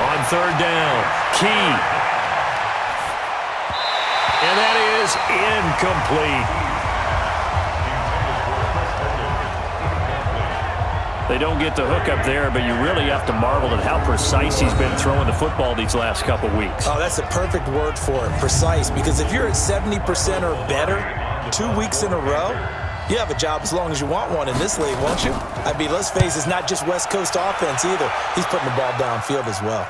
On third down, Key. And that is incomplete. They don't get the hook up there, but you really have to marvel at how precise he's been throwing the football these last couple weeks. Oh, that's the perfect word for it, precise. Because if you're at 70% or better 2 weeks in a row, you have a job as long as you want one in this league, won't you? I mean, let's face it, it's not just West Coast offense either. He's putting the ball downfield as well.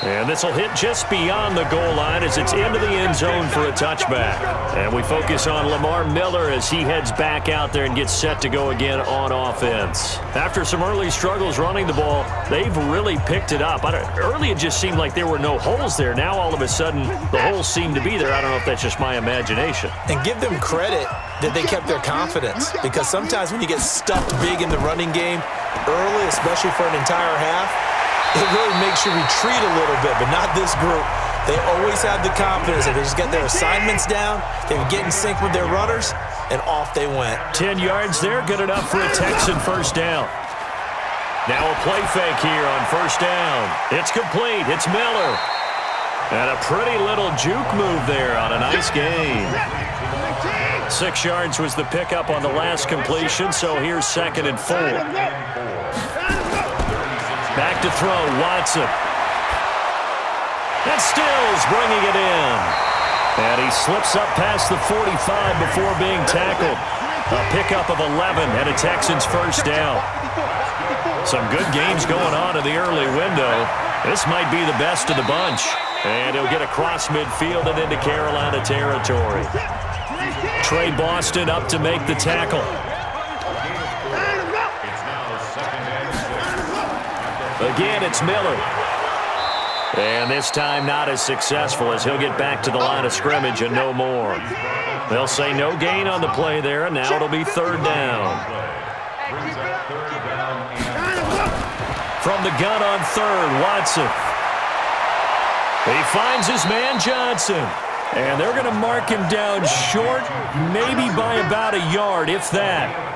And this will hit just beyond the goal line as it's into the end zone for a touchback. And we focus on Lamar Miller as he heads back out there and gets set to go again on offense. After some early struggles running the ball, they've really picked it up. Early it just seemed like there were no holes there. Now all of a sudden the holes seem to be there. I don't know if that's just my imagination. And give them credit that they kept their confidence, because sometimes when you get stuffed big in the running game early, especially for an entire half, it really makes you retreat a little bit, but not this group. They always have the confidence that they just get their assignments down, they would get in sync with their runners, and off they went. 10 yards there, good enough for a Texan first down. Now a play fake here on first down. It's complete. It's Miller. And a pretty little juke move there on a nice gain. 6 yards was the pickup on the last completion, so here's 2nd and 4. Back to throw, Watson. And Stills bringing it in. And he slips up past the 45 before being tackled. A pickup of 11 and a Texans first down. Some good games going on in the early window. This might be the best of the bunch. And he'll get across midfield and into Carolina territory. Trey Boston up to make the tackle. Again, it's Miller. And this time not as successful as he'll get back to the line of scrimmage and no more. They'll say no gain on the play there, and now it'll be third down. From the gun on third, Watson. He finds his man Johnson. And they're going to mark him down short, maybe by about a yard, if that.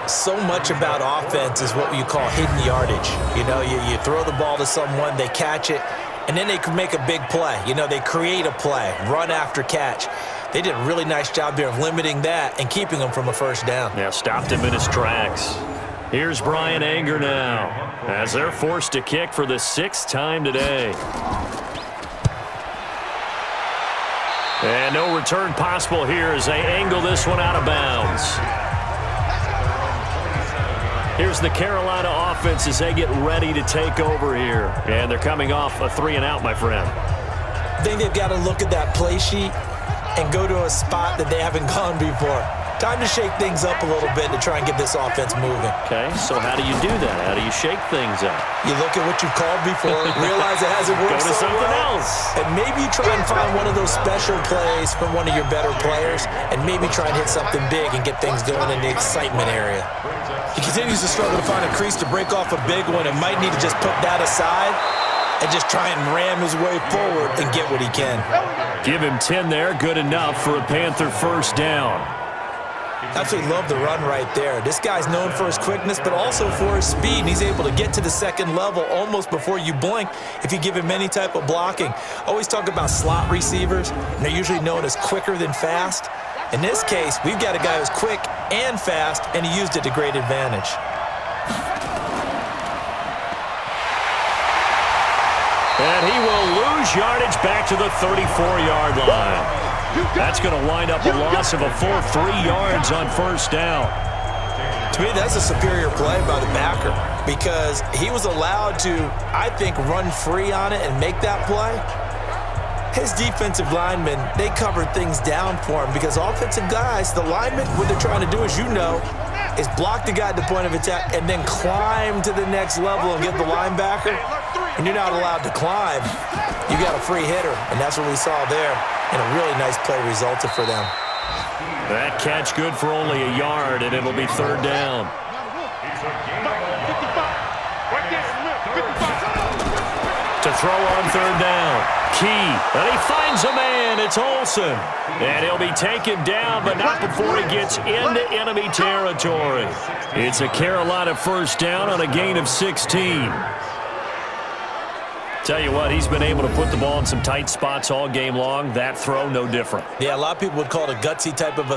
So much about offense is what you call hidden yardage. You know, you throw the ball to someone, they catch it, and then they can make a big play. You know, they create a play, run after catch. They did a really nice job there of limiting that and keeping him from a first down. Yeah, stopped him in his tracks. Here's Brian Anger now as they're forced to kick for the 6th time today. And no return possible here as they angle this one out of bounds. Here's the Carolina offense as they get ready to take over here. And they're coming off a 3-and-out, my friend. I think they've got to look at that play sheet and go to a spot that they haven't gone before. Time to shake things up a little bit to try and get this offense moving. Okay, so how do you do that? How do you shake things up? You look at what you've called before, realize it hasn't worked Go to so something well, else. and maybe try and find one of those special plays from one of your better players, and maybe try and hit something big and get things going in the excitement area. He continues to struggle to find a crease to break off a big one and might need to just put that aside and just try and ram his way forward and get what he can. Give him 10 there, good enough for a Panther first down. Absolutely love the run right there. This guy's known for his quickness, but also for his speed. And he's able to get to the second level almost before you blink if you give him any type of blocking. Always talk about slot receivers, and they're usually known as quicker than fast. In this case, we've got a guy who's quick and fast, and he used it to great advantage. lose yardage back to the 34-yard line. That's going to wind up a loss of a full 3 yards on first down. To me, that's a superior play by the backer because he was allowed to, I think, run free on it and make that play. His defensive linemen, they covered things down for him because offensive guys, the linemen, what they're trying to do, as you know, is block the guy at the point of attack and then climb to the next level and get the linebacker. And you're not allowed to climb. You got a free hitter, and that's what we saw there. And a really nice play resulted for them. That catch good for only a yard, and it'll be third down. To throw on third down. Key. And he finds a man. It's Olsen. And he'll be taken down, but not before he gets into enemy territory. It's a Carolina first down on a gain of 16. Tell you what, he's been able to put the ball in some tight spots all game long. That throw, no different. Yeah, a lot of people would call it a gutsy type of a